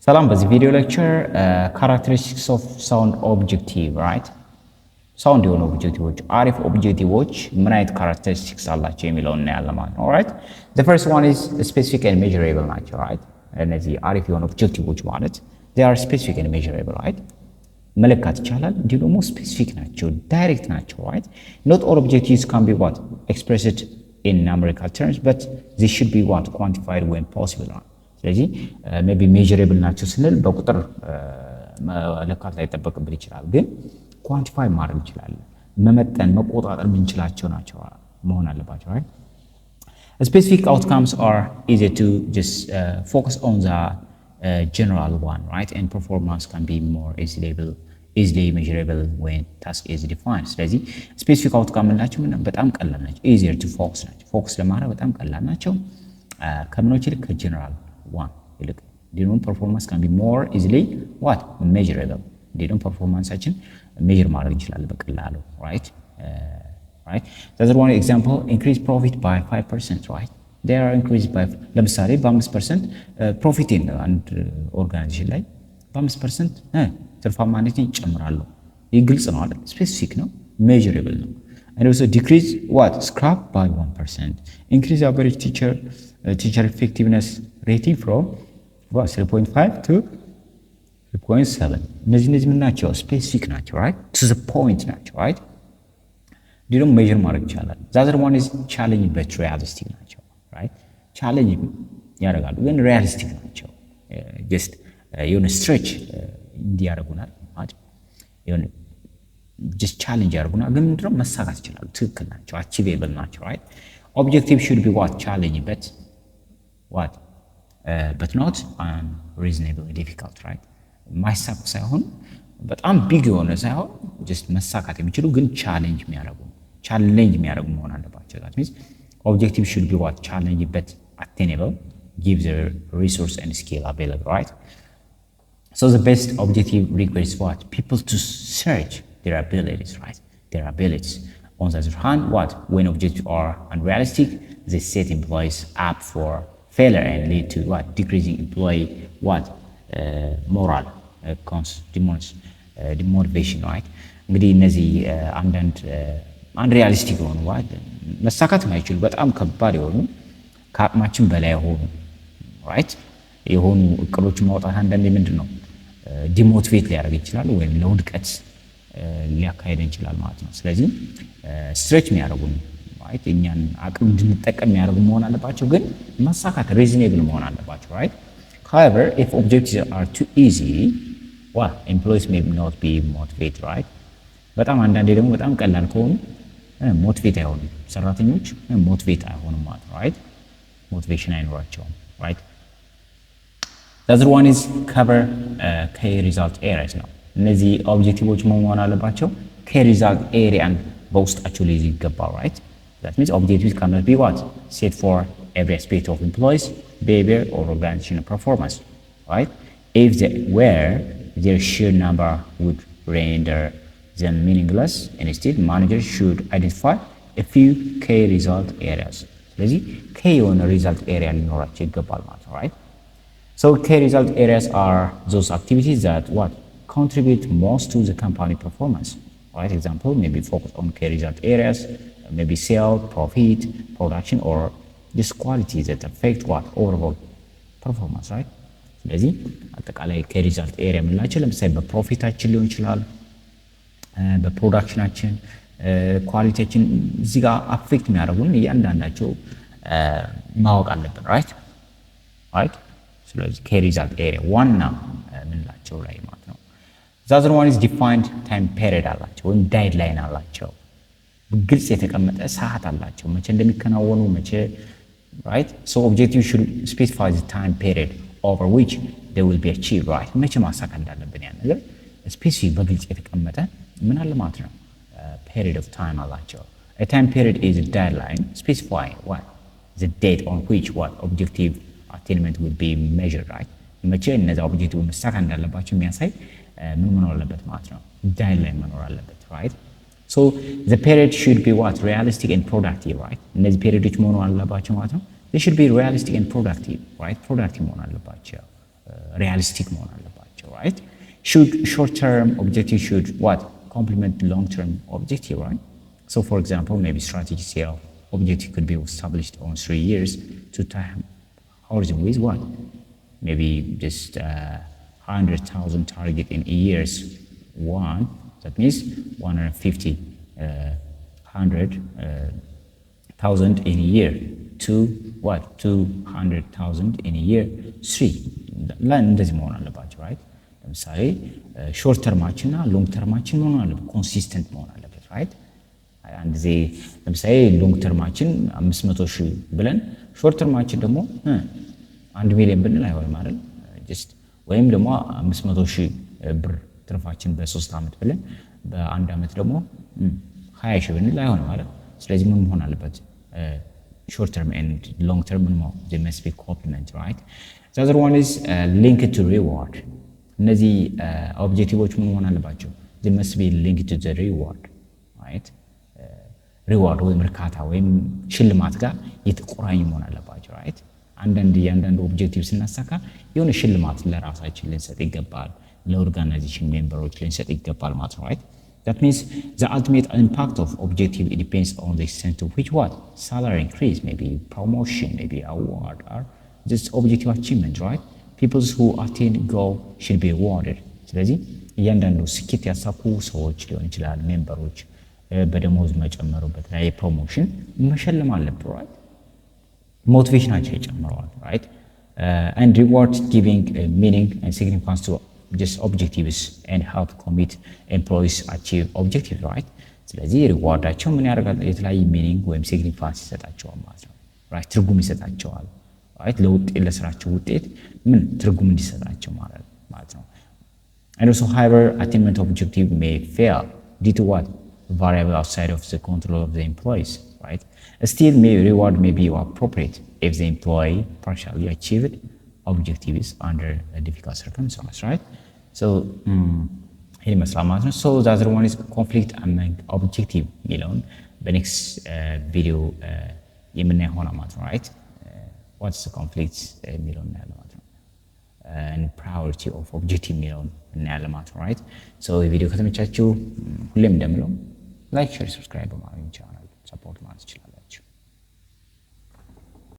ሰላም በዚህ ቪዲዮ ሌክቸር characteristics of sound objective right ሳውንድ የሆኑ ኦብጀክቲቮች አሪፍ ኦብጀክቲቮች ምን አይነት characteristics አላቸው የሚለውን እናያለን ማለት ነው alright the first one is specific and measurable ናቸው right እነዚህ አሪፍ የሆኑ ኦብጀክቲቮች ማለት they are specific and measurable right መለካት ይቻላል እንዲሁ ደግሞ ስፔሲፊክ ናቸው ዳይሬክት ናቸው right not all objectives can be what expressed in numerical terms but they should be what quantified when possible ስለዚህ maybe measurable ናቸው ስንል በቁጥር መለካት ላይ ተጠበቅብን ይችላል ግን ኳንቲፋይ ማድረግ ይችላል መመጠን መቆጣጠር ምንችላቸው ናቸው መሆን አለባቸው right specific outcomes are easy to just focus on the general one right and performance can be more easily measurable when task is defined ስለዚህ specific outcome ናቸው በጣም ቀላል ናቸው easier to focus ናቸው ፎከስ ለማድረግ በጣም ቀላል ናቸው ከምኖች ይልቅ ከጀነራል one ይልቅ ዲኖን performance can be more easily what measurable ዲኖን performanceችን measure ማድረግ ይችላል በቀላሉ right that's one example increase profit by 5% right they are increased by ለምሳሌ በ5% profit in አንድ ኦርጋናይዜሽን ላይ በ5% ትርፋማነት ይጨምራሉ ይህ ግልጽ ነው አይደል ስፔሲፊክ ነው measurable ነው and also decrease what scrap by 1% increase average teacher effectiveness rating from what 3.5 to 3.7 እነዚህ ምን ናቸው ስፔሲፊክ ናቸው right to the point ናቸው right ዲኖ measure ማድረግ ይቻላል the other one is challenging but realistic ናቸው right challenging ያደርጋሉ ግን realistic ናቸው just የሆነ stretch እንዲያደርጉናል ማለት የሆነ just challenge ያደርጉናል ግን ምንድነው መሳካት ይችላሉ ትክክል ናቸው achievable ናቸው right objective should be what challenging but not unreasonably difficult right ማይሳኩ ሳይሆን በጣም ቢግ የሆነ ሳይሆን just መሳካት የሚችሉ ግን ቻሌንጅ የሚያደርጉ መሆን አለባቸው that means objective should be what challenging but attainable give the resource and skill available right so the best objective requires what people to search their abilities right their abilities on the other hand what when objectives are unrealistic they set employees up for failure and lead to what decreasing employee what moral demotivation right እንግዲህ እነዚህ አንዳንድ unrealistic የሆኑ መሳካት የማይችሉ በጣም ከባድ የሆኑ ከአቅማችን በላይ የሆኑ right የሆኑ እቅዶችን ማውጣት አንዳንዴ ምንድነው ዲሞቲቬት ሊያደርግ ይችላል ወይም ለውድቀት ሊያካሄድ ይችላል ማለት ነው ስለዚህ ስትሬች የሚያደርጉን right እኛን አቅም እንድንጠቀም የሚያደርጉ መሆን አለባቸው ግን ማሳካት reasonable መሆን አለባቸው right however if objectives are too easy employees may not be motivated right በጣም አንዳንዴ ደግሞ በጣም ቀላል ከሆኑ ሞቲቬት አይሆኑም ሰራተኞች ሞቲቬት አይሆኑም ማለት ነው right motivation አይኖራቸውም right the other one is cover key result areas ነው እነዚህ ኦብጀክቲቮች መሆን አለባቸው key result area በውስጣቸው ላይ ይገባል right that means objectives cannot be what set for every aspect of employees behavior or organizational performance right if they were their sheer number would render them meaningless instead managers should identify a few key result areas ስለዚህ key የሆነ result area ሊኖራቸው ይገባል ማለት ነው right so key result areas are those activities that what contribute most to the company performance right example maybe focus on key result areas maybe sales profit production or this quality that affect what overall performance right ስለዚህ አጠቃላይ key result area ምንላቸው ለምሳሌ በፕሮፊታችን ሊሆን ይችላል በፕሮዳክሽናችን ኳሊቲያችን እዚህ ጋር አፌክት የሚያደርጉን እያንዳንዳቸው ማወቅ አለብን right ስለዚህ key result area ዋና ምንላቸው ላይ ማለት ነው the other one is defined time period አላቸው ወይም ዴድላይን አላቸው ግልጽ የተቀመጠ ሰዓት አላቸው መቼ እንደሚከናወኑ መቼ right so objective should specify the time period over which they will be achieved right መቼ ማሳካት እንዳለብን ያን ነገር ስፔሲፊክ በግልጽ የተቀመጠ ምን አለ ማለት ነው period of time አላቸው a time period is a deadline specify what the date on which what objective attainment will be measured right መቼ እነዛ ኦብጀክቲቭ መሳካት እንዳለባቸው የሚያሳይ ምን መኖር አለበት ማለት ነው ዴድላይን መኖር አለበት right so the period should be what realistic and productive right እነዚህ ፔሪዮዶች መሆን አለባቸው ማለት ነው they should be realistic and productive right productive መሆን አለባቸው realistic መሆን አለባቸው right should short term objective should what complement long term objective right so for example maybe strategy sale objective could be established on 3 years to time horizon with what maybe just 100,000 target in a year's one that means 100,000 in a year to what 200,000 in a year 3 እንደዚህ መሆን አለባቸው right ለምሳሌ ሾርት ተርማችን እና ሎንግ ተርማችን መሆን አለበት ኮንሲስተንት መሆን አለበት right አንድ ጊዜ ለምሳሌ ሎንግ ተርማችን 500,000 ብለን ሾርት ተርማችን ደግሞ 1 ሚሊዮን ብንል አይሆንም አይደል just ወይም ደግሞ 500,000 ብር ትርፋችን በ3 አመት ብለን በአንድ አመት ደግሞ 20,000 ብንል አይሆንም አይደል ስለዚህ ምን መሆን አለበት short term and long term they must be complement right the other one is linked to reward እነዚህ ኦብጀክቲቮች ምን መሆን አለባቸው they must be linked to the reward right reward ወይም እርካታ ወይም ሽልማት ጋር የተቆራኙ መሆን አለባቸው right አንዳንድ ኦብጀክቲቭ ስናሳካ የሆነ ሽልማት ለራሳችን ልንሰጥ ይገባል ለኦርጋናይዜሽን ሜምበሮች ልንሰጥ ይገባል ማለት ነው right that means the ultimate impact of objective it depends on the extent to which what salary increase maybe promotion maybe award or just objective achievement right people who attain goal should be awarded ስለዚህ እያንዳንዱ ስኬት ያሳኩ ሰዎች ሊሆን ይችላል ሜምበሮች በደሞዝ መጨመሩበት ላይ ፕሮሞሽን መሸለም አለበት right motivationaቸው ይጨምራል right and reward giving meaning and significance to just objectives and help commit employees achieve objectives right ስለዚህ ሪዋርዳቸው ምን ያደርጋል የተለያየ ሚኒንግ ወይም ሲግኒፊካንስ ይሰጣቸዋል ማለት ነው right ትርጉም ይሰጣቸዋል right ለውጤት ለስራቸው ውጤት ምን ትርጉም እንዲሰጣቸው ማለት ነው and also however attainment of objective may fail due to what variable outside of the control of the employees right still reward may be appropriate if the employee partially achieved objectives under a difficult circumstance right so ይሄ መስራት ማለት ነው so the other one is conflict among objective የሚለውን በኔክስት ቪዲዮ የምናየው ሆነ ማለት ነው right what's the conflict የሚለውን እናያለን ማለት ነው and priority of objective የሚለውን እናያለን ማለት ነው right so የቪዲዮ ከተመቻችሁ ሁሌም እንደምለው ላይክ ሼር ሰብስክራይብ በማድረግ ቻናል ሰፖርት ማለት ይችላል